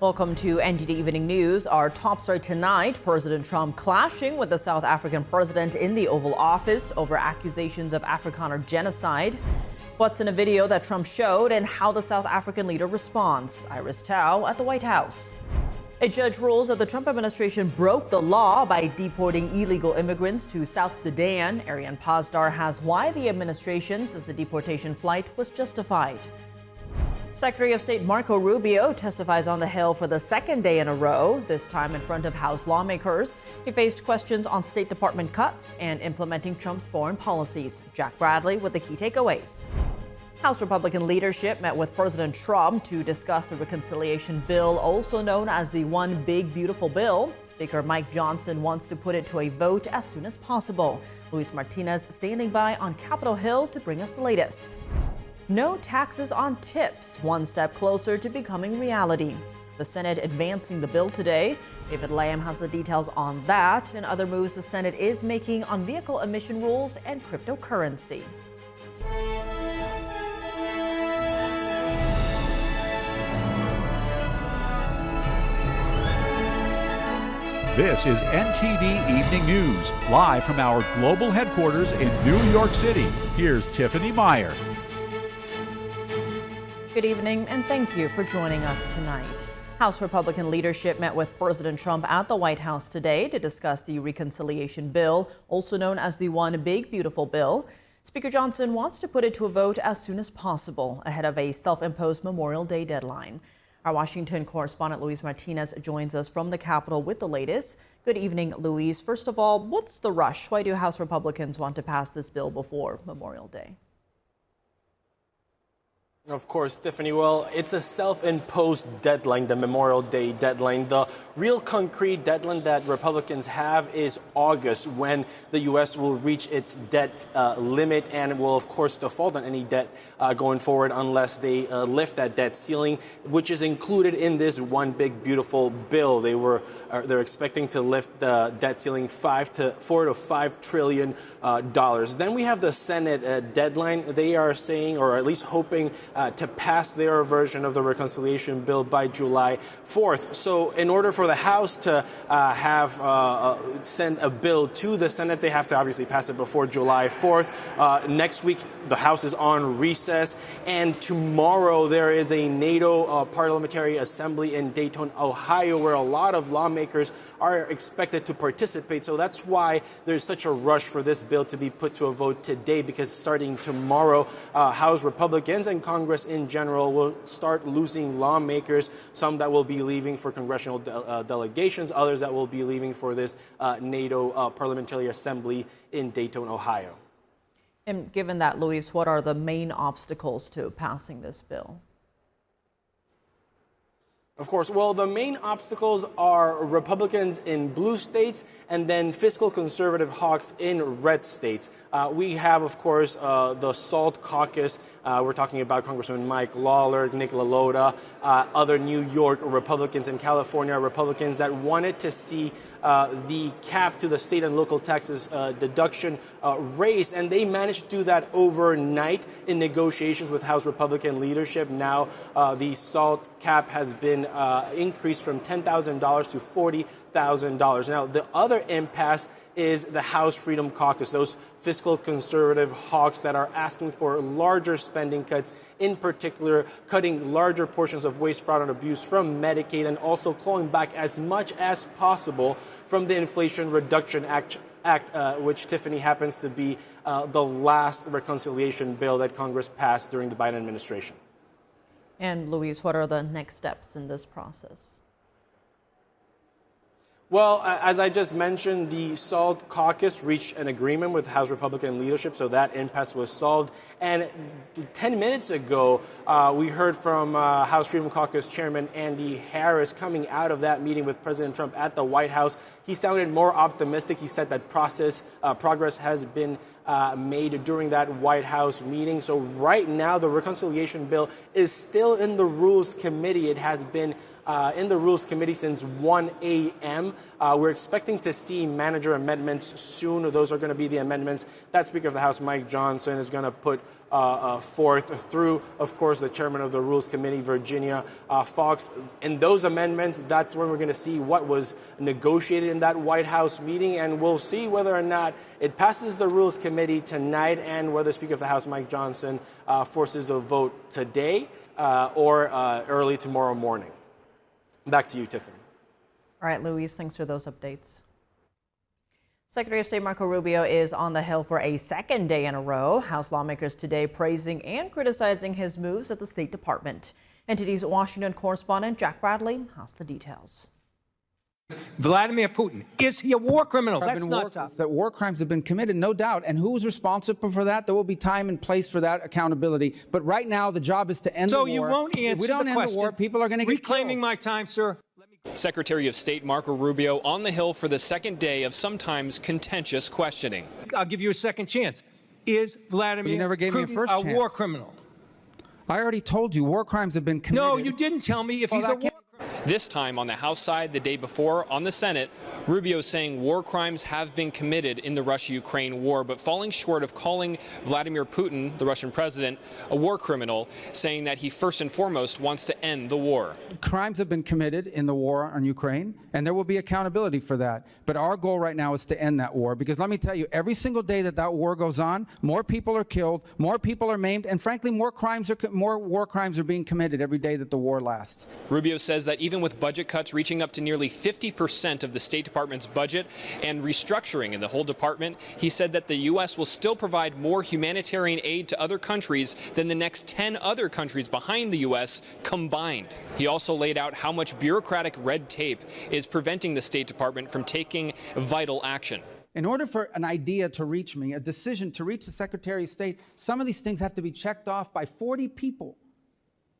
Welcome to NTD Evening News. Our top story tonight, President Trump clashing with the South African president in the Oval Office over accusations of Afrikaner genocide. What's in a video that Trump showed and how the South African leader responds. Iris Tao at the White House. A judge rules that the Trump administration broke the law by deporting illegal immigrants to South Sudan. Ariane Pazdar has why the administration says the deportation flight was justified. Secretary of State Marco Rubio testifies on the Hill for the second day in a row, this time in front of House lawmakers. He faced questions on State Department cuts and implementing Trump's foreign policies. Jack Bradley with the key takeaways. House Republican leadership met with President Trump to discuss the reconciliation bill, also known as the One Big Beautiful Bill. Speaker Mike Johnson wants to put it to a vote as soon as possible. Luis Martinez standing by on Capitol Hill to bring us the latest. No taxes on tips, one step closer to becoming reality. The Senate advancing the bill today. David Lamb has the details on that and other moves the Senate is making on vehicle emission rules and cryptocurrency. This is NTD Evening News, live from our global headquarters in New York City. Here's Tiffany Meyer. Good evening, and thank you for joining us tonight. House Republican leadership met with President Trump at the White House today to discuss the reconciliation bill, also known as the One Big Beautiful Bill. Speaker Johnson wants to put it to a vote as soon as possible, ahead of a self-imposed Memorial Day deadline. Our Washington correspondent Luis Martinez joins us from the Capitol with the latest. Good evening, Luis. First of all, what's the rush? Why do House Republicans want to pass this bill before Memorial Day? Of course, Tiffany. Well, it's a self-imposed deadline, the Memorial Day deadline. The real concrete deadline that Republicans have is August, when the U.S. will reach its debt limit and will, of course, default on any debt going forward unless they lift that debt ceiling, which is included in this One Big Beautiful Bill. They're expecting to lift the debt ceiling $4 to $5 trillion. Then we have the Senate deadline. They are saying, or at least hoping, to pass their version of the reconciliation bill by July 4th. So in order for the House to send a bill to the Senate, they have to obviously pass it before July 4th. Next week, the House is on recess. And tomorrow, there is a NATO Parliamentary Assembly in Dayton, Ohio, where a lot of lawmakers are expected to participate. So that's why there's such a rush for this bill to be put to a vote today, because starting tomorrow, House Republicans and Congress in general will start losing lawmakers, some that will be leaving for congressional delegations, others that will be leaving for this NATO Parliamentary Assembly in Dayton, Ohio. And given that, Luis, what are the main obstacles to passing this bill? Of course. Well, the main obstacles are Republicans in blue states and then fiscal conservative hawks in red states. We have, of course, the SALT caucus. We're talking about Congressman Mike Lawler, Nick LaLota, other New York Republicans and California Republicans that wanted to see the cap to the state and local taxes deduction raised, and they managed to do that overnight in negotiations with House Republican leadership. Now the SALT cap has been increased from $10,000 to $40,000. Now the imminent impasse is the House Freedom Caucus, those fiscal conservative hawks that are asking for larger spending cuts, in particular cutting larger portions of waste, fraud, and abuse from Medicaid, and also clawing back as much as possible from the Inflation Reduction Act, which, Tiffany, happens to be the last reconciliation bill that Congress passed during the Biden administration. And Luis, what are the next steps in this process? Well, as I just mentioned, the SALT caucus reached an agreement with House Republican leadership, so that impasse was solved. And 10 minutes ago, we heard from House Freedom Caucus Chairman Andy Harris coming out of that meeting with President Trump at the White House. He sounded more optimistic. He said that progress has been made during that White House meeting. So right now, the reconciliation bill is still in the Rules Committee. It has been in the Rules Committee since 1 a.m. We're expecting to see manager amendments soon. Those are going to be the amendments that Speaker of the House Mike Johnson is going to put forth through, of course, the chairman of the Rules Committee, Virginia Fox. In those amendments, that's when we're going to see what was negotiated in that White House meeting, and we'll see whether or not it passes the Rules Committee tonight and whether Speaker of the House Mike Johnson forces a vote today or early tomorrow morning. Back to you, Tiffany. All right, Luis, thanks for those updates. Secretary of State Marco Rubio is on the Hill for a second day in a row. House lawmakers today praising and criticizing his moves at the State Department. NTD's Washington correspondent Jack Bradley has the details. Vladimir Putin, is he a war criminal? That's not tough. That war crimes have been committed, no doubt. And who's responsible for that? There will be time and place for that accountability. But right now, the job is to end the war. So you won't answer the question. If we don't end the war, people are going to get reclaiming my time, sir. Secretary of State Marco Rubio on the Hill for the second day of sometimes contentious questioning. I'll give you a second chance. Is Vladimir Putin a war criminal? I already told you war crimes have been committed. No, you didn't tell me if he's a war criminal. This time on the House side, the day before on the Senate, Rubio saying war crimes have been committed in the Russia-Ukraine war, but falling short of calling Vladimir Putin, the Russian president, a war criminal, saying that he first and foremost wants to end the war. Crimes have been committed in the war on Ukraine, and there will be accountability for that. But our goal right now is to end that war, because let me tell you, every single day that that war goes on, more people are killed, more people are maimed, and frankly, more war crimes are being committed every day that the war lasts. Rubio says that even with budget cuts reaching up to nearly 50% of the State Department's budget and restructuring in the whole department, he said that the U.S. will still provide more humanitarian aid to other countries than the next 10 other countries behind the U.S. combined. He also laid out how much bureaucratic red tape is preventing the State Department from taking vital action. In order for an idea to reach me, a decision to reach the Secretary of State, some of these things have to be checked off by 40 people,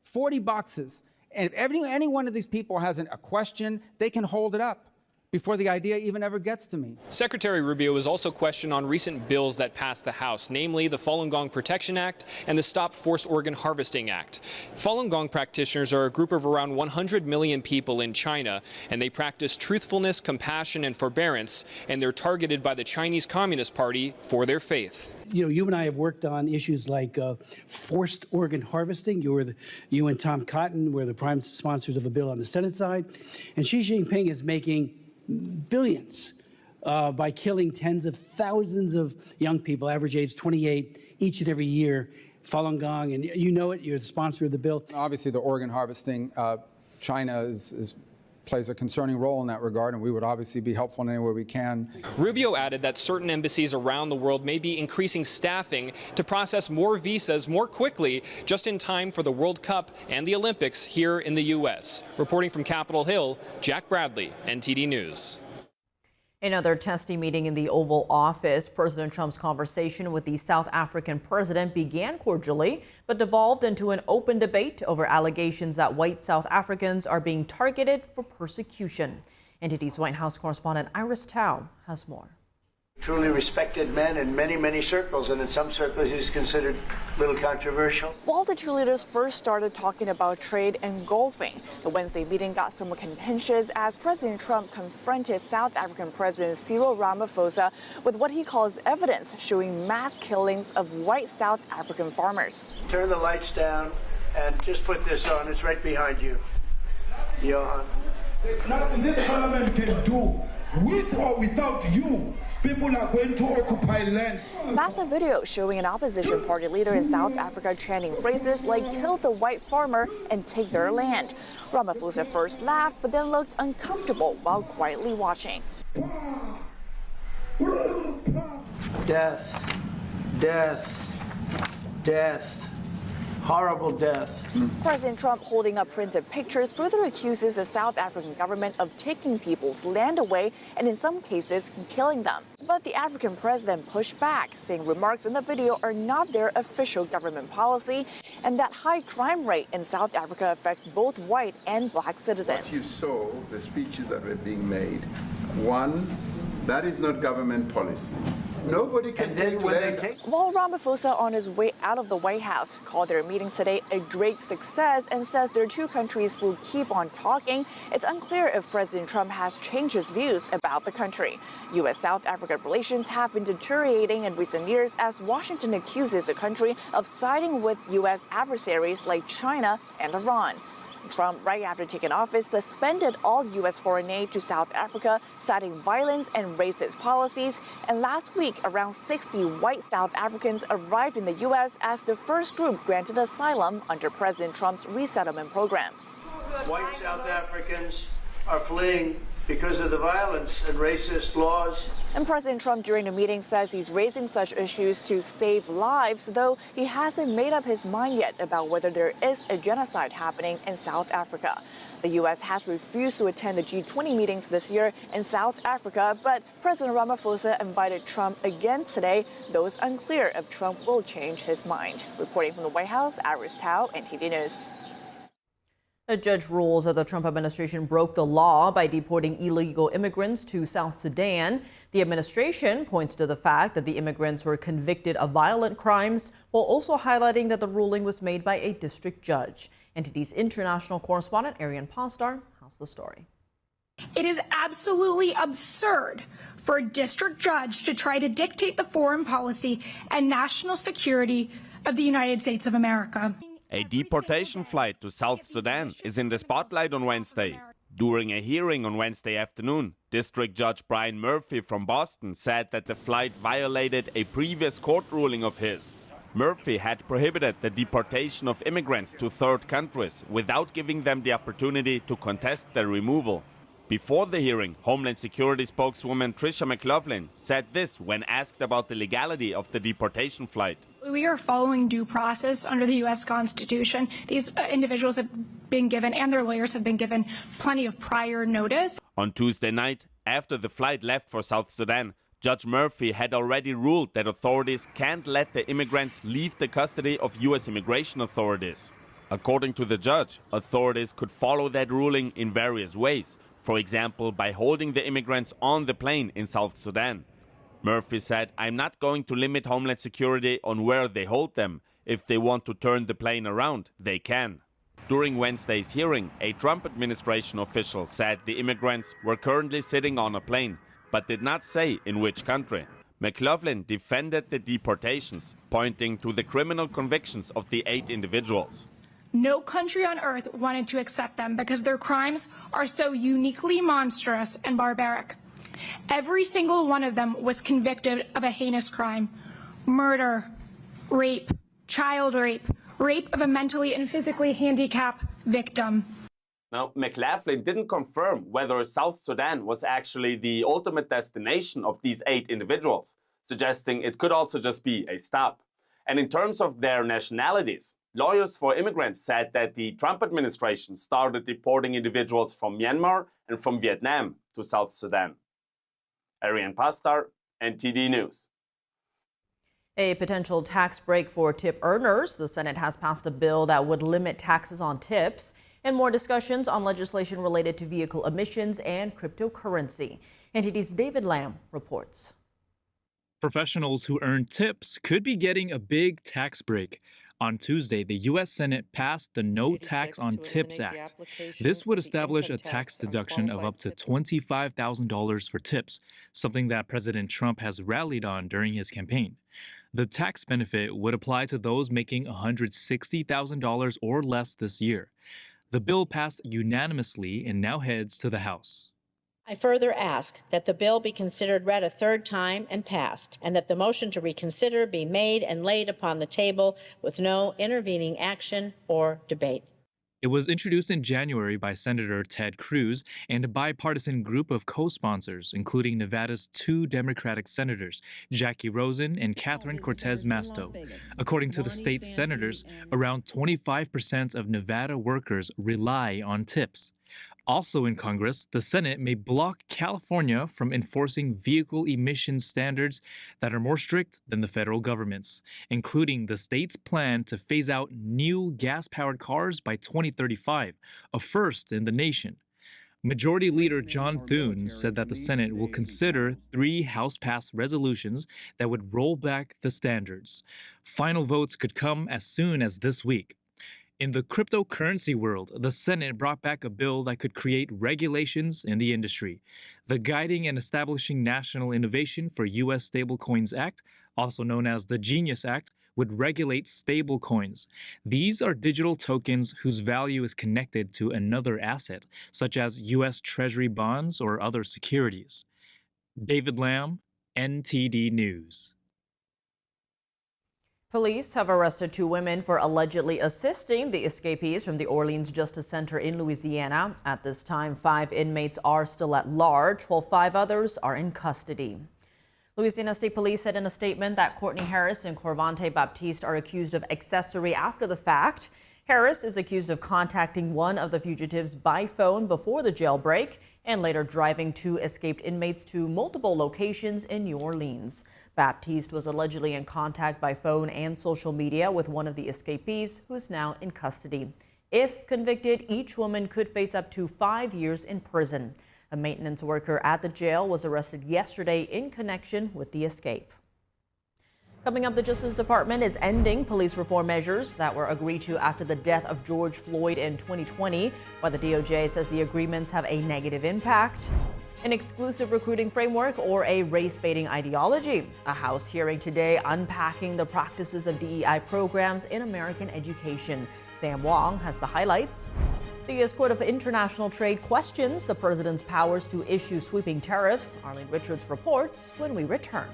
40 boxes. And if any one of these people has a question, they can hold it up before the idea even ever gets to me. Secretary Rubio was also questioned on recent bills that passed the House, namely the Falun Gong Protection Act and the Stop Forced Organ Harvesting Act. Falun Gong practitioners are a group of around 100 million people in China, and they practice truthfulness, compassion, and forbearance, and they're targeted by the Chinese Communist Party for their faith. You know, you and I have worked on issues like forced organ harvesting. You and Tom Cotton were the prime sponsors of a bill on the Senate side, and Xi Jinping is making billions by killing tens of thousands of young people, average age 28, each and every year, Falun Gong, and you know it, you're the sponsor of the bill. Obviously, the organ harvesting, China plays a concerning role in that regard, and we would obviously be helpful in any way we can. Rubio added that certain embassies around the world may be increasing staffing to process more visas more quickly, just in time for the World Cup and the Olympics here in the U.S. Reporting from Capitol Hill, Jack Bradley, NTD News. Another testy meeting in the Oval Office. President Trump's conversation with the South African president began cordially, but devolved into an open debate over allegations that white South Africans are being targeted for persecution. NTD's White House correspondent Iris Tao has more. Truly respected man in many, many circles, and in some circles he's considered a little controversial. While the two leaders first started talking about trade and golfing, the Wednesday meeting got somewhat contentious as President Trump confronted South African President Cyril Ramaphosa with what he calls evidence showing mass killings of white South African farmers. Turn the lights down and just put this on. It's right behind you, Johan. There's nothing this parliament can do with or without you. People are going to occupy land. That's a video showing an opposition party leader in South Africa chanting phrases like kill the white farmer and take their land. Ramaphosa first laughed but then looked uncomfortable while quietly watching. Death, death, death. Horrible death. President Trump, holding up printed pictures, further accuses the South African government of taking people's land away and in some cases killing them. But the African president pushed back, saying remarks in the video are not their official government policy and that high crime rate in South Africa affects both white and black citizens. What you saw, the speeches that were being made, one, that is not government policy. Nobody can take land. While Ramaphosa, on his way out of the White House, called their meeting today a great success and says their two countries will keep on talking, it's unclear if President Trump has changed his views about the country. U.S.-South Africa relations have been deteriorating in recent years as Washington accuses the country of siding with U.S. adversaries like China and Iran. Trump, right after taking office, suspended all U.S. foreign aid to South Africa, citing violence and racist policies. And last week, around 60 white South Africans arrived in the U.S. as the first group granted asylum under President Trump's resettlement program. White South Africans are fleeing because of the violence and racist laws. And President Trump during the meeting says he's raising such issues to save lives, though he hasn't made up his mind yet about whether there is a genocide happening in South Africa. The U.S. has refused to attend the G20 meetings this year in South Africa, but President Ramaphosa invited Trump again today, though it's unclear if Trump will change his mind. Reporting from the White House, Iris Tao, NTD News. A judge rules that the Trump administration broke the law by deporting illegal immigrants to South Sudan. The administration points to the fact that the immigrants were convicted of violent crimes, while also highlighting that the ruling was made by a district judge. NTD's international correspondent Ariane Pastar has the story. It is absolutely absurd for a district judge to try to dictate the foreign policy and national security of the United States of America. A deportation flight to South Sudan is in the spotlight on Wednesday. During a hearing on Wednesday afternoon, District Judge Brian Murphy from Boston said that the flight violated a previous court ruling of his. Murphy had prohibited the deportation of immigrants to third countries without giving them the opportunity to contest their removal. Before the hearing, Homeland Security spokeswoman Tricia McLaughlin said this when asked about the legality of the deportation flight. We are following due process under the U.S. Constitution. These individuals have been given, and their lawyers have been given, plenty of prior notice. On Tuesday night, after the flight left for South Sudan, Judge Murphy had already ruled that authorities can't let the immigrants leave the custody of U.S. immigration authorities. According to the judge, authorities could follow that ruling in various ways. For example, by holding the immigrants on the plane in South Sudan. Murphy said, "I'm not going to limit Homeland Security on where they hold them. If they want to turn the plane around, they can." During Wednesday's hearing, a Trump administration official said the immigrants were currently sitting on a plane, but did not say in which country. McLaughlin defended the deportations, pointing to the criminal convictions of the 8 individuals. No country on earth wanted to accept them because their crimes are so uniquely monstrous and barbaric. Every single one of them was convicted of a heinous crime: murder, rape, child rape, rape of a mentally and physically handicapped victim. Now, McLaughlin didn't confirm whether South Sudan was actually the ultimate destination of these 8 individuals, suggesting it could also just be a stop. And in terms of their nationalities, lawyers for immigrants said that the Trump administration started deporting individuals from Myanmar and from Vietnam to South Sudan. Ariane Pastar, NTD News. A potential tax break for tip earners. The Senate has passed a bill that would limit taxes on tips. And more discussions on legislation related to vehicle emissions and cryptocurrency. NTD's David Lamb reports. Professionals who earn tips could be getting a big tax break. On Tuesday, the U.S. Senate passed the No Tax on Tips Act. This would establish a tax deduction of up to $25,000 for tips, something that President Trump has rallied on during his campaign. The tax benefit would apply to those making $160,000 or less this year. The bill passed unanimously and now heads to the House. I further ask that the bill be considered read a third time and passed, and that the motion to reconsider be made and laid upon the table with no intervening action or debate. It was introduced in January by Senator Ted Cruz and a bipartisan group of co-sponsors, including Nevada's 2 Democratic senators, Jackie Rosen and Catherine Cortez Masto. According to the state senators, around 25% of Nevada workers rely on tips. Also in Congress, the Senate may block California from enforcing vehicle emissions standards that are more strict than the federal government's, including the state's plan to phase out new gas-powered cars by 2035, a first in the nation. Majority Leader John Thune said that the Senate will consider 3 House-passed resolutions that would roll back the standards. Final votes could come as soon as this week. In the cryptocurrency world, the Senate brought back a bill that could create regulations in the industry. The Guiding and Establishing National Innovation for U.S. Stablecoins Act, also known as the Genius Act, would regulate stablecoins. These are digital tokens whose value is connected to another asset, such as U.S. Treasury bonds or other securities. David Lamb, NTD News. Police have arrested 2 women for allegedly assisting the escapees from the Orleans Justice Center in Louisiana. At this time, 5 inmates are still at large, while 5 others are in custody. Louisiana State Police said in a statement that Courtney Harris and Corvante Baptiste are accused of accessory after the fact. Harris is accused of contacting one of the fugitives by phone before the jailbreak and later driving 2 escaped inmates to multiple locations in New Orleans. Baptiste was allegedly in contact by phone and social media with one of the escapees, who's now in custody. If convicted, each woman could face up to 5 years in prison. A maintenance worker at the jail was arrested yesterday in connection with the escape. Coming up, the Justice Department is ending police reform measures that were agreed to after the death of George Floyd in 2020, while the DOJ says the agreements have a negative impact. An exclusive recruiting framework or a race-baiting ideology. A House hearing today unpacking the practices of DEI programs in American education. Sam Wong has the highlights. The U.S. Court of International Trade questions the president's powers to issue sweeping tariffs. Arlene Richards reports when we return.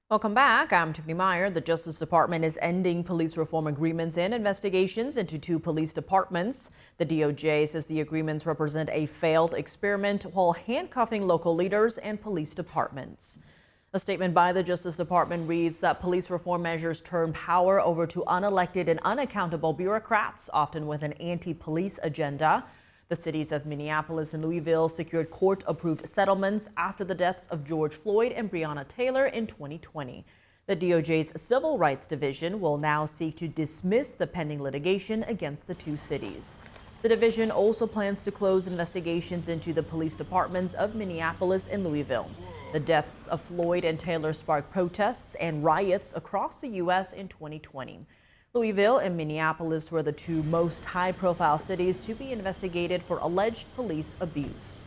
Welcome back. I'm Tiffany Meyer. The Justice Department is ending police reform agreements and investigations into 2 police departments. The DOJ says the agreements represent a failed experiment while handcuffing local leaders and police departments. A statement by the Justice Department reads that police reform measures turn power over to unelected and unaccountable bureaucrats, often with an anti-police agenda. The cities of Minneapolis and Louisville secured court-approved settlements after the deaths of George Floyd and Breonna Taylor in 2020. The DOJ's Civil Rights Division will now seek to dismiss the pending litigation against the 2 cities. The division also plans to close investigations into the police departments of Minneapolis and Louisville. The deaths of Floyd and Taylor sparked protests and riots across the U.S. in 2020. Louisville and Minneapolis were the 2 most high-profile cities to be investigated for alleged police abuse.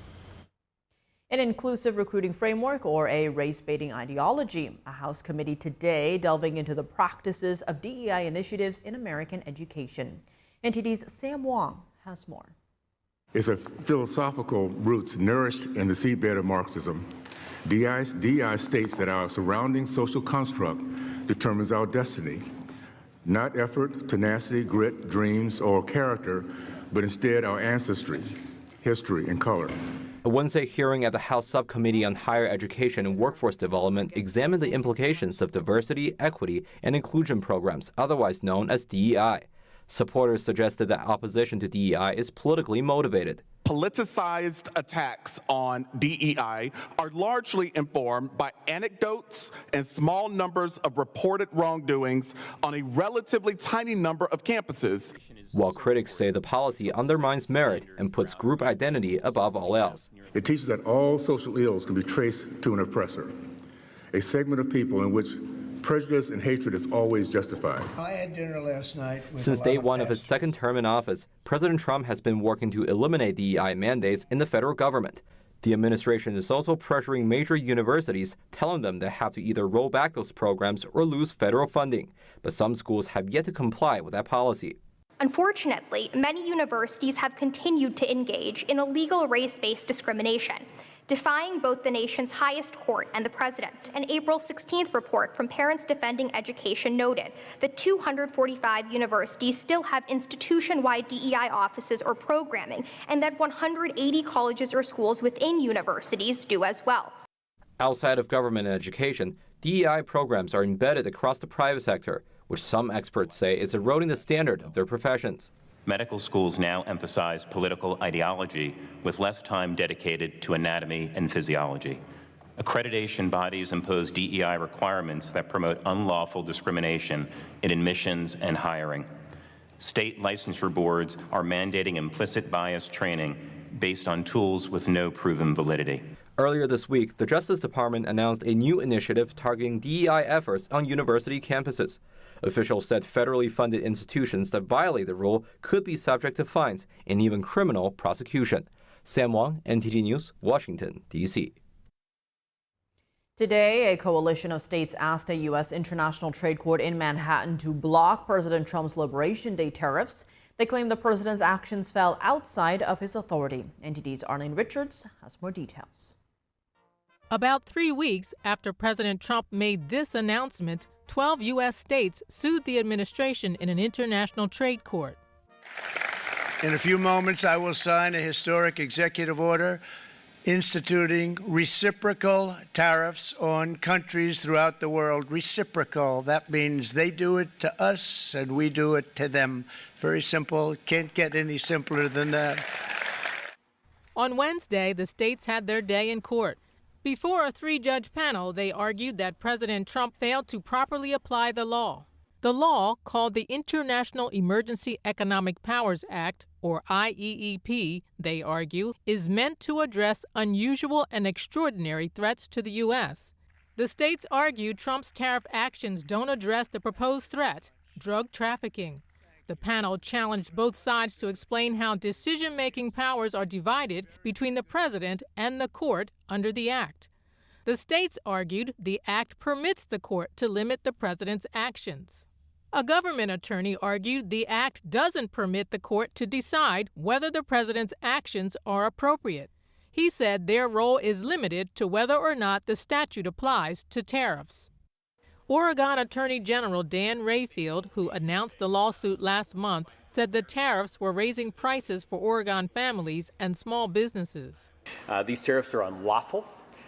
An inclusive recruiting framework or a race-baiting ideology. A House committee today delving into the practices of DEI initiatives in American education. NTD's Sam Wong has more. It's a philosophical roots nourished in the seedbed of Marxism. DEI states that our surrounding social construct determines our destiny. Not effort, tenacity, grit, dreams, or character, but instead our ancestry, history, and color. A Wednesday hearing at the House Subcommittee on Higher Education and Workforce Development examined the implications of diversity, equity, and inclusion programs, otherwise known as DEI. Supporters suggested that opposition to DEI is politically motivated. Politicized attacks on DEI are largely informed by anecdotes and small numbers of reported wrongdoings on a relatively tiny number of campuses. While critics say the policy undermines merit and puts group identity above all else. It teaches that all social ills can be traced to an oppressor, a segment of people in which prejudice and hatred is always justified. I had dinner last night. Since day one of his second term in office, President Trump has been working to eliminate DEI mandates in the federal government. The administration is also pressuring major universities, telling them they have to either roll back those programs or lose federal funding. But some schools have yet to comply with that policy. Unfortunately, many universities have continued to engage in illegal race-based discrimination, defying both the nation's highest court and the president. An April 16th report from Parents Defending Education noted that 245 universities still have institution-wide DEI offices or programming, and that 180 colleges or schools within universities do as well. Outside of government and education, DEI programs are embedded across the private sector, which some experts say is eroding the standard of their professions. Medical schools now emphasize political ideology with less time dedicated to anatomy and physiology. Accreditation bodies impose DEI requirements that promote unlawful discrimination in admissions and hiring. State licensure boards are mandating implicit bias training based on tools with no proven validity. Earlier this week, the Justice Department announced a new initiative targeting DEI efforts on university campuses. Officials said federally funded institutions that violate the rule could be subject to fines and even criminal prosecution. Sam Wang, NTD News, Washington, D.C. Today, a coalition of states asked a U.S. International Trade Court in Manhattan to block President Trump's Liberation Day tariffs. They claim the president's actions fell outside of his authority. NTD's Arlene Richards has more details. About 3 weeks after President Trump made this announcement, 12 U.S. states sued the administration in an international trade court. In a few moments, I will sign a historic executive order instituting reciprocal tariffs on countries throughout the world. Reciprocal, that means they do it to us and we do it to them. Very simple, can't get any simpler than that. On Wednesday, the states had their day in court. Before a 3-judge panel, they argued that President Trump failed to properly apply the law. The law, called the International Emergency Economic Powers Act, or IEEP, they argue, is meant to address unusual and extraordinary threats to the U.S. The states argue Trump's tariff actions don't address the proposed threat, drug trafficking. The panel challenged both sides to explain how decision-making powers are divided between the president and the court under the act. The states argued the act permits the court to limit the president's actions. A government attorney argued the act doesn't permit the court to decide whether the president's actions are appropriate. He said their role is limited to whether or not the statute applies to tariffs. Oregon Attorney General Dan Rayfield, who announced the lawsuit last month, said the tariffs were raising prices for Oregon families and small businesses. These tariffs are unlawful.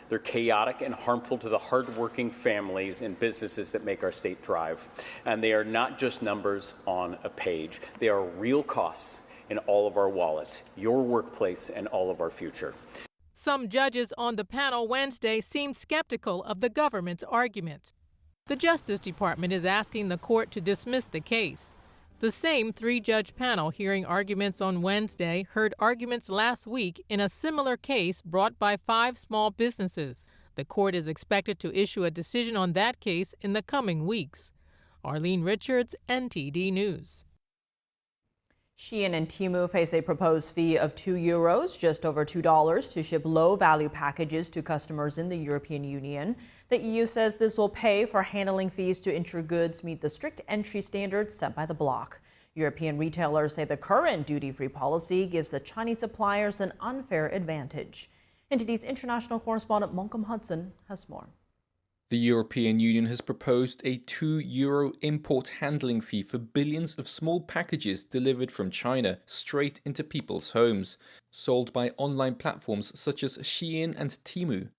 They're chaotic and harmful to the hardworking families and businesses that make our state thrive. And they are not just numbers on a page. They are real costs in all of our wallets, your workplace, and all of our future. Some judges on the panel Wednesday seemed skeptical of the government's argument. The Justice Department is asking the court to dismiss the case. The same 3-judge panel hearing arguments on Wednesday heard arguments last week in a similar case brought by 5 small businesses. The court is expected to issue a decision on that case in the coming weeks. Arlene Richards, NTD News. Shein and Temu face a proposed fee of €2, just over $2, to ship low-value packages to customers in the European Union. The EU says this will pay for handling fees to ensure goods meet the strict entry standards set by the bloc. European retailers say the current duty-free policy gives the Chinese suppliers an unfair advantage. NTD's international correspondent Moncom Hudson has more. The European Union has proposed a €2 import handling fee for billions of small packages delivered from China straight into people's homes, sold by online platforms such as Shein and Temu.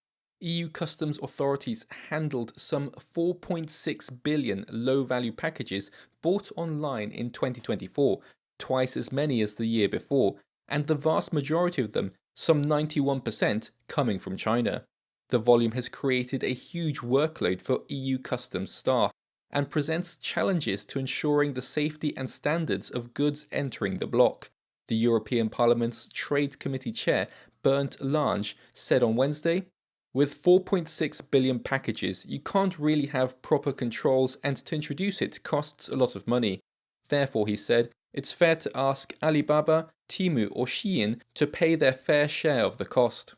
EU customs authorities handled some 4.6 billion low-value packages bought online in 2024, twice as many as the year before, and the vast majority of them, some 91%, coming from China. The volume has created a huge workload for EU customs staff and presents challenges to ensuring the safety and standards of goods entering the bloc. The European Parliament's Trade Committee Chair, Bernd Lange, said on Wednesday, "With 4.6 billion packages, you can't really have proper controls, and to introduce it costs a lot of money. Therefore," he said, "it's fair to ask Alibaba, Temu or Shein to pay their fair share of the cost."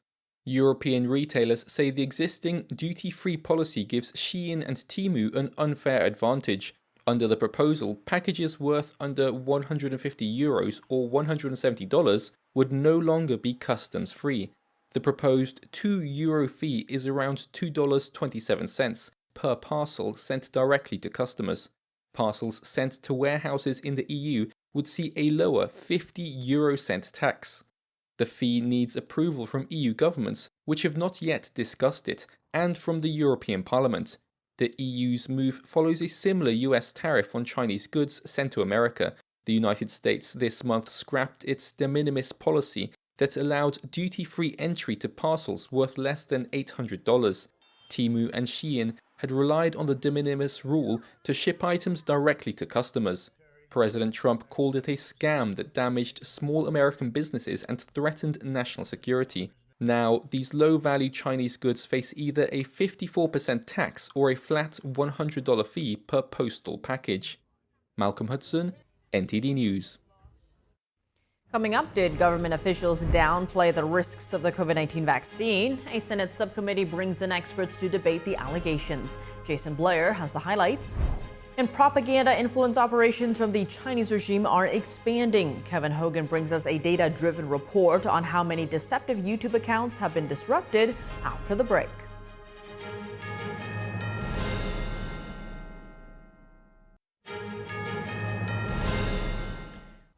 European retailers say the existing duty-free policy gives Shein and Temu an unfair advantage. Under the proposal, packages worth under €150 or $170 would no longer be customs-free. The proposed €2 fee is around $2.27 per parcel sent directly to customers. Parcels sent to warehouses in the EU would see a lower 50 tax. The fee needs approval from EU governments, which have not yet discussed it, and from the European Parliament. The EU's move follows a similar US tariff on Chinese goods sent to America. The United States this month scrapped its de minimis policy that allowed duty-free entry to parcels worth less than $800. Temu and Shein had relied on the de minimis rule to ship items directly to customers. President Trump called it a scam that damaged small American businesses and threatened national security. Now, these low-value Chinese goods face either a 54% tax or a flat $100 fee per postal package. Malcolm Hudson, NTD News. Coming up, did government officials downplay the risks of the COVID-19 vaccine? A Senate subcommittee brings in experts to debate the allegations. Jason Blair has the highlights. And propaganda influence operations from the Chinese regime are expanding. Kevin Hogan brings us a data-driven report on how many deceptive YouTube accounts have been disrupted after the break.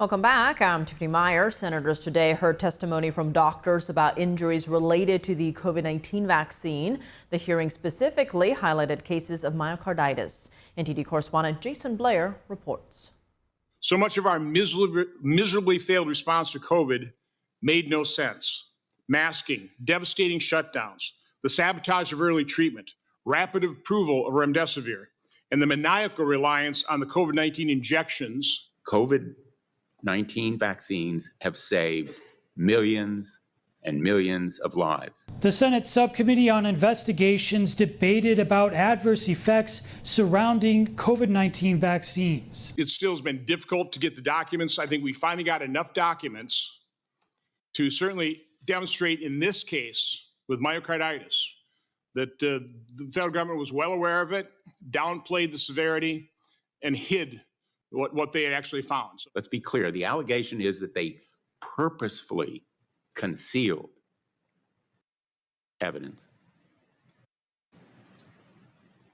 Welcome back. I'm Tiffany Meyer. Senators today heard testimony from doctors about injuries related to the COVID-19 vaccine. The hearing specifically highlighted cases of myocarditis. NTD correspondent Jason Blair reports. So much of our miserably failed response to COVID made no sense. Masking, devastating shutdowns, the sabotage of early treatment, rapid approval of remdesivir, and the maniacal reliance on the COVID-19 injections. COVID-19 vaccines have saved millions and millions of lives. The Senate Subcommittee on Investigations debated about adverse effects surrounding COVID-19 vaccines. It still has been difficult to get the documents. I think we finally got enough documents to certainly demonstrate in this case with myocarditis that the federal government was well aware of it, downplayed the severity, and hid what they had actually found. Let's be clear. The allegation is that they purposefully concealed evidence.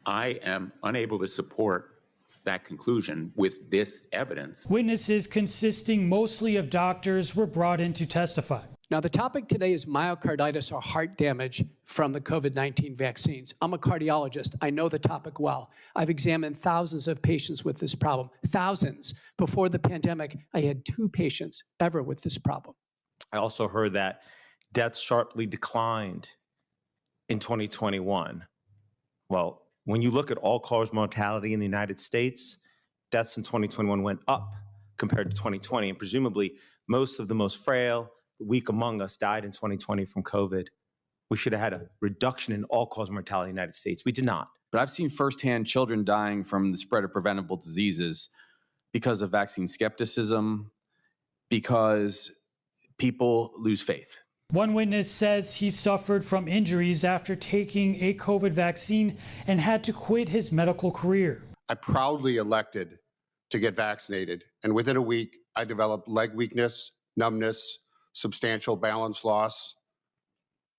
I am unable to support that conclusion with this evidence. Witnesses consisting mostly of doctors were brought in to testify. Now, the topic today is myocarditis or heart damage from the COVID-19 vaccines. I'm a cardiologist. I know the topic well. I've examined thousands of patients with this problem. Thousands. Before the pandemic, I had 2 patients ever with this problem. I also heard that deaths sharply declined in 2021. Well, when you look at all-cause mortality in the United States, deaths in 2021 went up compared to 2020, and presumably most of the most frail, weak among us died in 2020 from COVID. We should have had a reduction in all-cause mortality in the United States. We did not. But I've seen firsthand children dying from the spread of preventable diseases because of vaccine skepticism, because people lose faith. One witness says he suffered from injuries after taking a COVID vaccine and had to quit his medical career. I proudly elected to get vaccinated, and within a week, I developed leg weakness, numbness, substantial balance loss,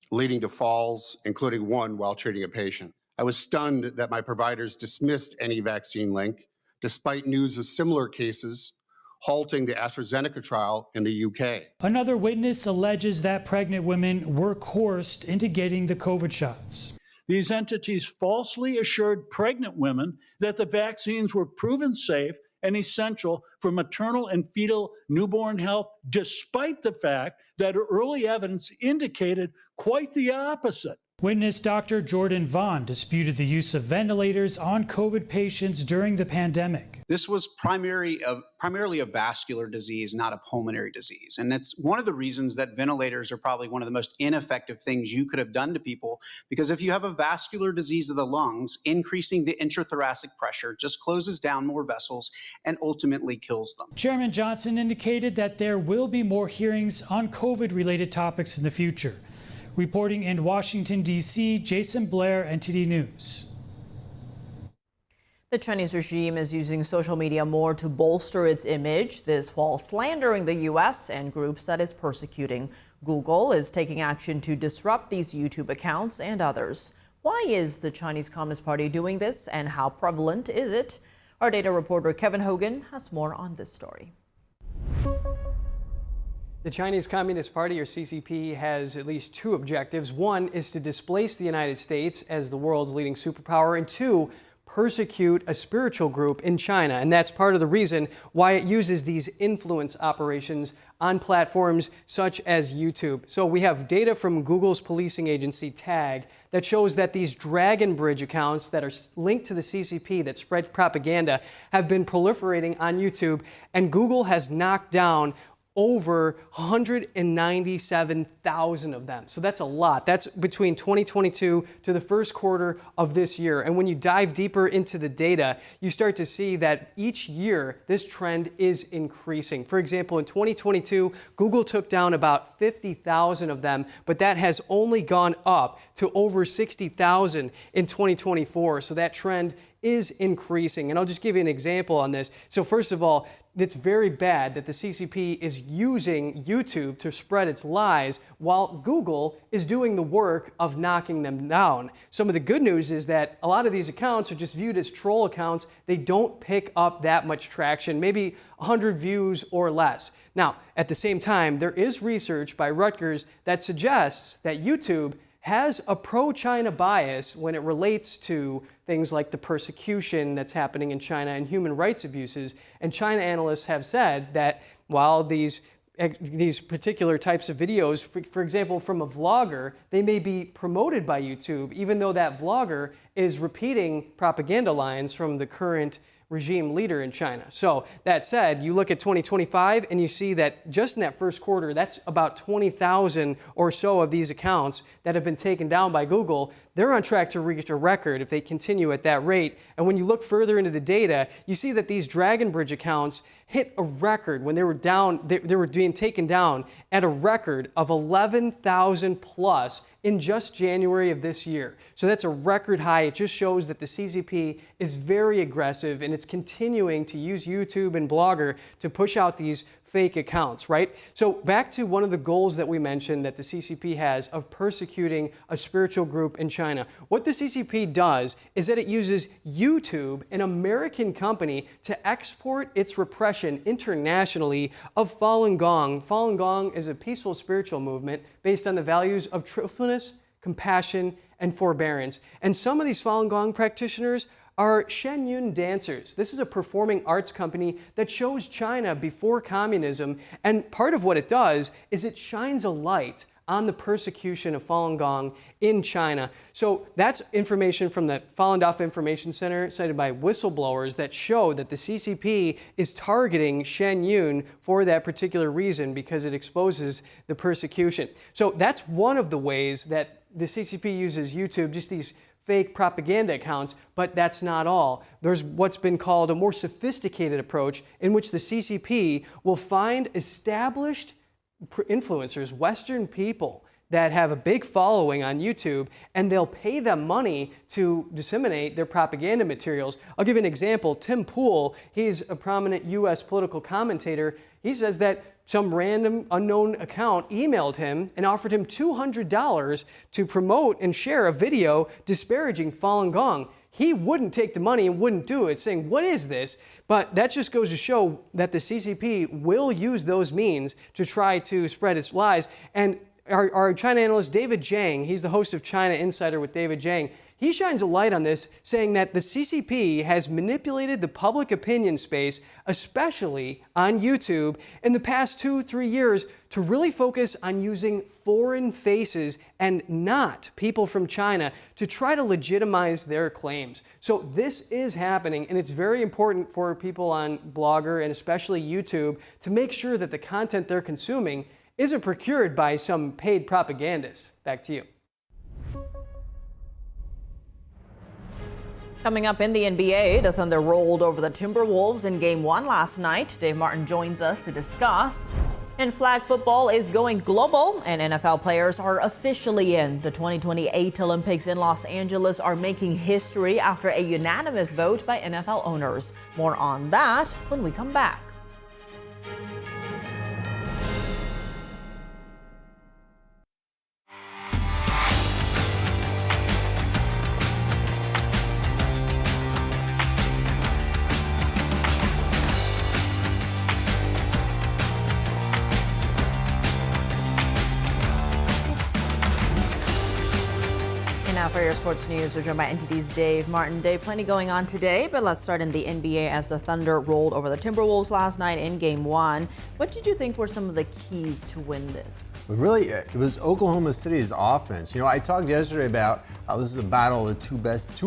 leading to falls, including one while treating a patient. I was stunned that my providers dismissed any vaccine link, despite news of similar cases halting the AstraZeneca trial in the UK. Another witness alleges that pregnant women were coerced into getting the COVID shots. These entities falsely assured pregnant women that the vaccines were proven safe and essential for maternal and fetal newborn health, despite the fact that early evidence indicated quite the opposite. Witness Dr. Jordan Vaughn disputed the use of ventilators on COVID patients during the pandemic. This was primarily a vascular disease, not a pulmonary disease. And that's one of the reasons that ventilators are probably one of the most ineffective things you could have done to people, because if you have a vascular disease of the lungs, increasing the intrathoracic pressure just closes down more vessels and ultimately kills them. Chairman Johnson indicated that there will be more hearings on COVID-related topics in the future. Reporting in Washington, D.C., Jason Blair, NTD News. The Chinese regime is using social media more to bolster its image, this while slandering the U.S. and groups that it's persecuting. Google is taking action to disrupt these YouTube accounts and others. Why is the Chinese Communist Party doing this, and how prevalent is it? Our data reporter Kevin Hogan has more on this story. The Chinese Communist Party, or CCP, has at least 2 objectives. One is to displace the United States as the world's leading superpower, and 2, persecute a spiritual group in China. And that's part of the reason why it uses these influence operations on platforms such as YouTube. So we have data from Google's policing agency, TAG, that shows that these Dragon Bridge accounts that are linked to the CCP that spread propaganda have been proliferating on YouTube, and Google has knocked down over 197,000 of them. So that's a lot. That's between 2022 to the first quarter of this year. And when you dive deeper into the data, you start to see that each year this trend is increasing. For example, in 2022, Google took down about 50,000 of them, but that has only gone up to over 60,000 in 2024. So that trend is increasing. And I'll just give you an example on this. So first of all, it's very bad that the CCP is using YouTube to spread its lies while Google is doing the work of knocking them down. Some of the good news is that a lot of these accounts are just viewed as troll accounts. They don't pick up that much traction, maybe 100 views or less. Now, at the same time, there is research by Rutgers that suggests that YouTube has a pro-China bias when it relates to things like the persecution that's happening in China and human rights abuses. And China analysts have said that while these particular types of videos, for example, from a vlogger, they may be promoted by YouTube, even though that vlogger is repeating propaganda lines from the current regime leader in China. So that said, you look at 2025 and you see that just in that first quarter, that's about 20,000 or so of these accounts that have been taken down by Google. They're on track to reach a record if they continue at that rate. And when you look further into the data, you see that these Dragon Bridge accounts hit a record when they were down, they were being taken down at a record of 11,000 plus in just January of this year. So that's a record high. It just shows that the CCP is very aggressive and it's continuing to use YouTube and Blogger to push out these fake accounts, right? So back to one of the goals that we mentioned that the CCP has of persecuting a spiritual group in China. What the CCP does is that it uses YouTube, an American company, to export its repression internationally of Falun Gong. Falun Gong is a peaceful spiritual movement based on the values of truthfulness, compassion, and forbearance. And some of these Falun Gong practitioners are Shenyun dancers. This is a performing arts company that shows China before communism, and part of what it does is it shines a light on the persecution of Falun Gong in China. So that's information from the Falun Dafa Information Center cited by whistleblowers that show that the CCP is targeting Shenyun for that particular reason because it exposes the persecution. So that's one of the ways that the CCP uses YouTube, just these fake propaganda accounts, but that's not all. There's what's been called a more sophisticated approach in which the CCP will find established influencers, Western people that have a big following on YouTube, and they'll pay them money to disseminate their propaganda materials. I'll give you an example. Tim Pool, he's a prominent U.S. political commentator. He says that some random unknown account emailed him and offered him $200 to promote and share a video disparaging Falun Gong. He wouldn't take the money and wouldn't do it, saying, "What is this?" But that just goes to show that the CCP will use those means to try to spread its lies. And our China analyst, David Zhang, he's the host of China Insider with David Zhang, he shines a light on this, saying that the CCP has manipulated the public opinion space, especially on YouTube, in the past 2-3 years to really focus on using foreign faces and not people from China to try to legitimize their claims. So this is happening, and it's very important for people on Blogger and especially YouTube to make sure that the content they're consuming isn't procured by some paid propagandist. Back to you. Coming up in the NBA, the Thunder rolled over the Timberwolves in Game 1 last night. Dave Martin joins us to discuss. And flag football is going global, and NFL players are officially in. The 2028 Olympics in Los Angeles are making history after a unanimous vote by NFL owners. More on that when we come back. For your sports news, we're joined by NTD's Dave Martin. Dave, plenty going on today, but let's start in the NBA as the Thunder rolled over the Timberwolves last night in Game 1. What did you think were some of the keys to win this? Really, it was Oklahoma City's offense. You know, I talked yesterday about how this is a battle of two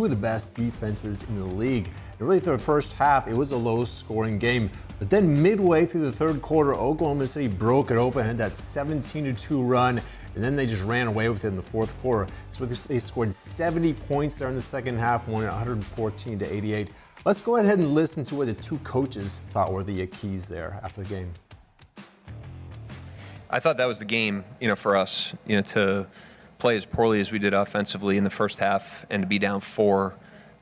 of the best defenses in the league. And really, through the first half, it was a low-scoring game. But then midway through the third quarter, Oklahoma City broke it open, had that 17-2 run, and then they just ran away with it in the fourth quarter. So they scored 70 points there in the second half, won 114-88. Let's go ahead and listen to what the two coaches thought were the keys there after the game. I thought that was the game, for us, to play as poorly as we did offensively in the first half and to be down 4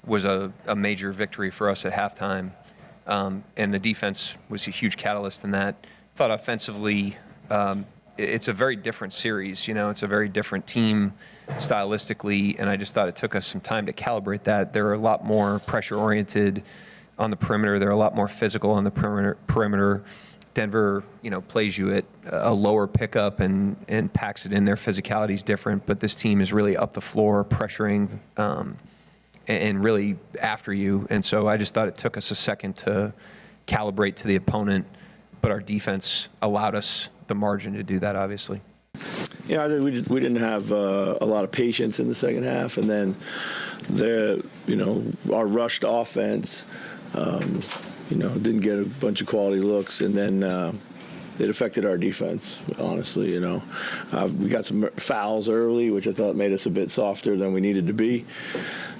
was a major victory for us at halftime. And the defense was a huge catalyst in that. I thought offensively, it's a very different series, it's a very different team stylistically, and I just thought it took us some time to calibrate that. They're a lot more pressure-oriented on the perimeter. They're a lot more physical on the perimeter. Denver, plays you at a lower pickup and packs it in. Their physicality is different, but this team is really up the floor, pressuring and really after you. And so I just thought it took us a second to calibrate to the opponent, but our defense allowed us the margin to do that, obviously. Yeah, I think we didn't have a lot of patience in the second half, and then our rushed offense. Didn't get a bunch of quality looks, and then it affected our defense, honestly, We got some fouls early, which I thought made us a bit softer than we needed to be.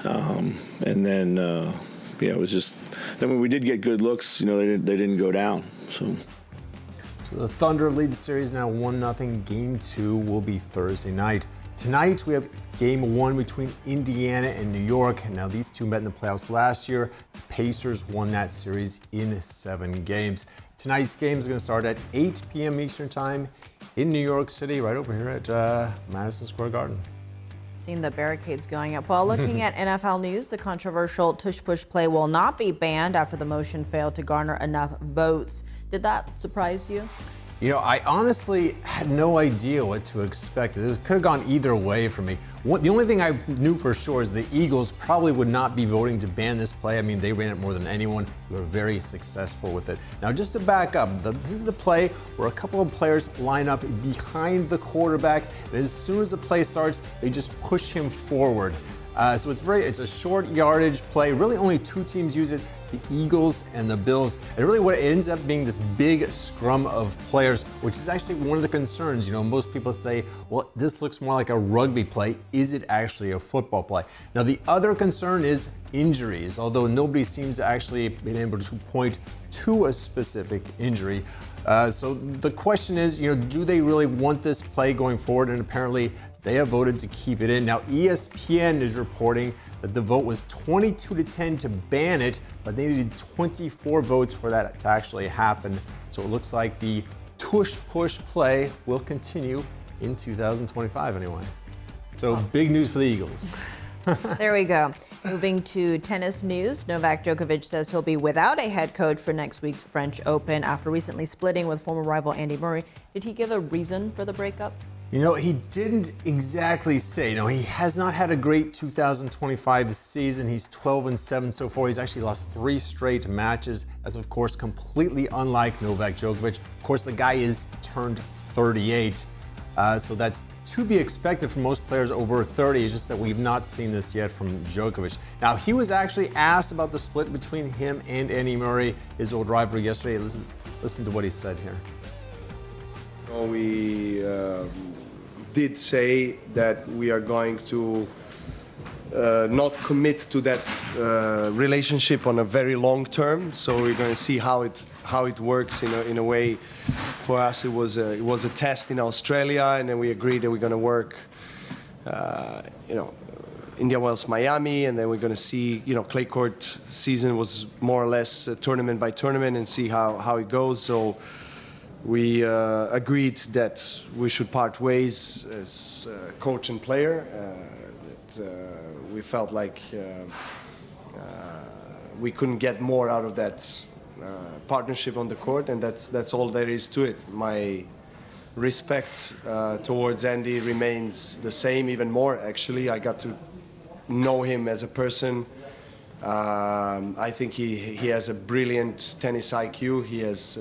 And then, it was just, then when we did get good looks, they didn't go down, So the Thunder lead the series now 1-0. Game 2 will be Thursday night. Tonight, we have Game 1 between Indiana and New York. Now, these two met in the playoffs last year. The Pacers won that series in 7 games. Tonight's game is going to start at 8 p.m. Eastern Time in New York City, right over here at Madison Square Garden. Seen the barricades going up. Well, looking at NFL news, the controversial Tush Push play will not be banned after the motion failed to garner enough votes. Did that surprise you? I honestly had no idea what to expect. It could have gone either way for me. The only thing I knew for sure is the Eagles probably would not be voting to ban this play. I mean, they ran it more than anyone. They were very successful with it. Now, just to back up, this is the play where a couple of players line up behind the quarterback, and as soon as the play starts, they just push him forward. So it's a short yardage play. Really only two teams use it, the Eagles and the Bills. And really what it ends up being this big scrum of players, which is actually one of the concerns. Most people say, well, this looks more like a rugby play. Is it actually a football play? Now, the other concern is injuries, although nobody seems to actually been able to point to a specific injury. So the question is, do they really want this play going forward? And apparently they have voted to keep it in. Now, ESPN is reporting that the vote was 22-10 to ban it, but they needed 24 votes for that to actually happen. So it looks like the Tush Push play will continue in 2025 anyway. So big news for the Eagles. There we go. Moving to tennis news, Novak Djokovic says he'll be without a head coach for next week's French Open after recently splitting with former rival Andy Murray. Did he give a reason for the breakup? He didn't exactly say. He has not had a great 2025 season. He's 12-7 so far. He's actually lost 3 straight matches. That's, of course, completely unlike Novak Djokovic. Of course, the guy is turned 38. So that's to be expected from most players over 30. It's just that we've not seen this yet from Djokovic. Now, he was actually asked about the split between him and Andy Murray, his old rival, yesterday. Listen to what he said here. We did say that we are going to not commit to that relationship on a very long term. So we're going to see how it works in a way. For us, it was a test in Australia, and then we agreed that we're going to work, India Wells, Miami, and then we're going to see, clay court season was more or less tournament by tournament and see how it goes. So we agreed that we should part ways as coach and player. We felt like we couldn't get more out of that partnership on the court, and that's all there is to it. My respect towards Andy remains the same, even more actually. I got to know him as a person. I think he has a brilliant tennis IQ. He has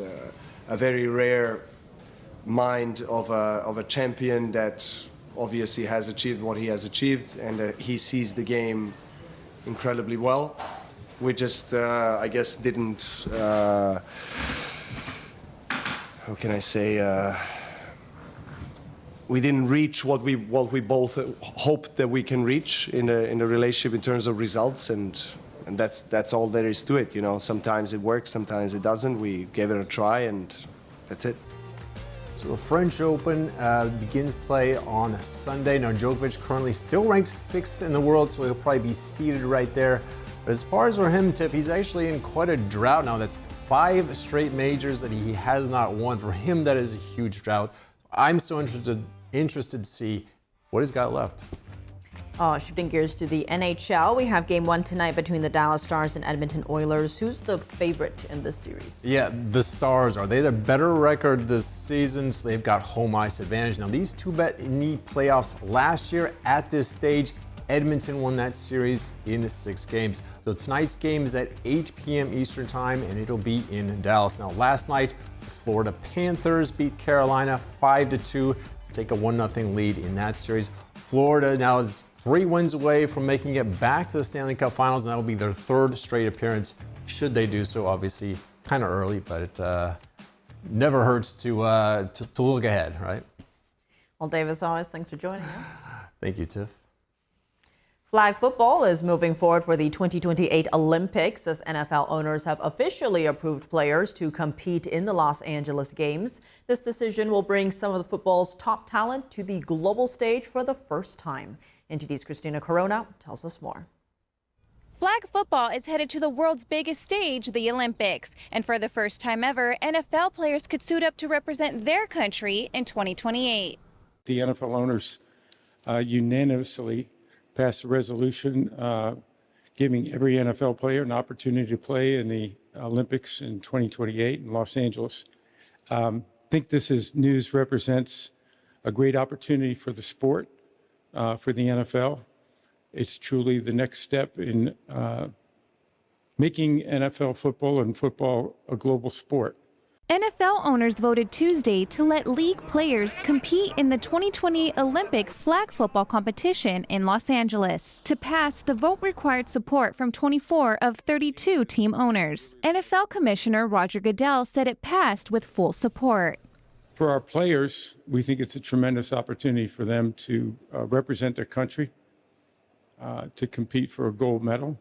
a very rare mind of a champion that obviously has achieved what he has achieved, and he sees the game incredibly well. We just, I guess, didn't, how can I say, we didn't reach what we both hoped that we can reach in a relationship in terms of results, and that's all there is to it. You know, sometimes it works, sometimes it doesn't. We gave it a try, and that's it. So the French Open begins play on Sunday. Now, Djokovic currently still ranked 6th in the world, so he'll probably be seated right there. But as far as for him, Tiff, he's actually in quite a drought now. That's 5 straight majors that he has not won. For him, that is a huge drought. I'm so interested to see what he's got left. Shifting gears to the NHL, we have Game 1 tonight between the Dallas Stars and Edmonton Oilers. Who's the favorite in this series? Yeah, the Stars are. They had a better record this season, so they've got home ice advantage. Now, these two need playoffs last year at this stage. Edmonton won that series in 6 games. So tonight's game is at 8 p.m. Eastern time, and it'll be in Dallas. Now, last night, the Florida Panthers beat Carolina 5-2 to take a 1-0 lead in that series. Florida now is 3 wins away from making it back to the Stanley Cup Finals, and that will be their 3rd straight appearance, should they do so. Obviously, kind of early, but it never hurts to look ahead, right? Well, Dave, as always, thanks for joining us. Thank you, Tiff. Flag football is moving forward for the 2028 Olympics as NFL owners have officially approved players to compete in the Los Angeles Games. This decision will bring some of the football's top talent to the global stage for the first time. NTD's Christina Corona tells us more. Flag football is headed to the world's biggest stage, the Olympics. And for the first time ever, NFL players could suit up to represent their country in 2028. The NFL owners unanimously passed a resolution giving every NFL player an opportunity to play in the Olympics in 2028 in Los Angeles. I think this news represents a great opportunity for the sport, for the NFL. It's truly the next step in making NFL football and football a global sport. NFL owners voted Tuesday to let league players compete in the 2020 Olympic flag football competition in Los Angeles. To pass, the vote required support from 24 of 32 team owners. NFL Commissioner Roger Goodell said it passed with full support. For our players, we think it's a tremendous opportunity for them to represent their country, to compete for a gold medal,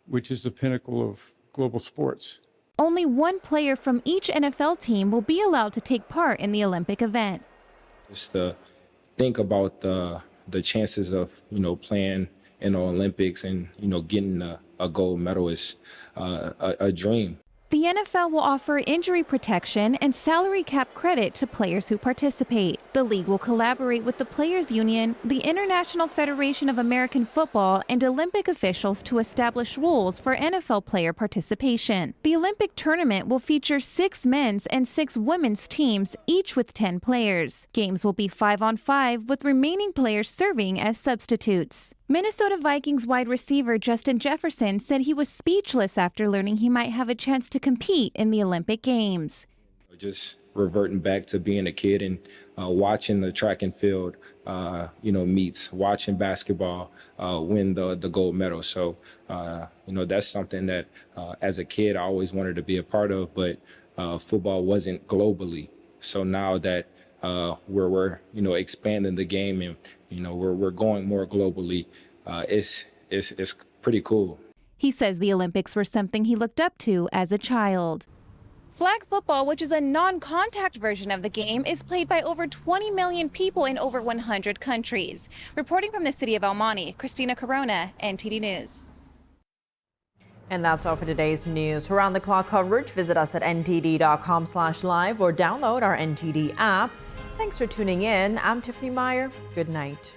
which is the pinnacle of global sports. Only 1 player from each NFL team will be allowed to take part in the Olympic event. Just to think about the chances of, playing in the Olympics and, getting a gold medal is a dream. The NFL will offer injury protection and salary cap credit to players who participate. The league will collaborate with the Players Union, the International Federation of American Football, and Olympic officials to establish rules for NFL player participation. The Olympic tournament will feature 6 men's and 6 women's teams, each with 10 players. Games will be 5-on-5, with remaining players serving as substitutes. Minnesota Vikings wide receiver Justin Jefferson said he was speechless after learning he might have a chance to compete in the Olympic Games. Just reverting back to being a kid and watching the track and field, meets, watching basketball win the gold medal. So, that's something that as a kid I always wanted to be a part of, but football wasn't globally. So now that we're expanding the game and we're going more globally, it's pretty cool. He says the Olympics were something he looked up to as a child. Flag football, which is a non-contact version of the game, is played by over 20 million people in over 100 countries. Reporting from the city of El Monte, Christina Corona, NTD News. And that's all for today's news. For round-the-clock coverage, visit us at ntd.com/live or download our NTD app. Thanks for tuning in. I'm Tiffany Meyer. Good night.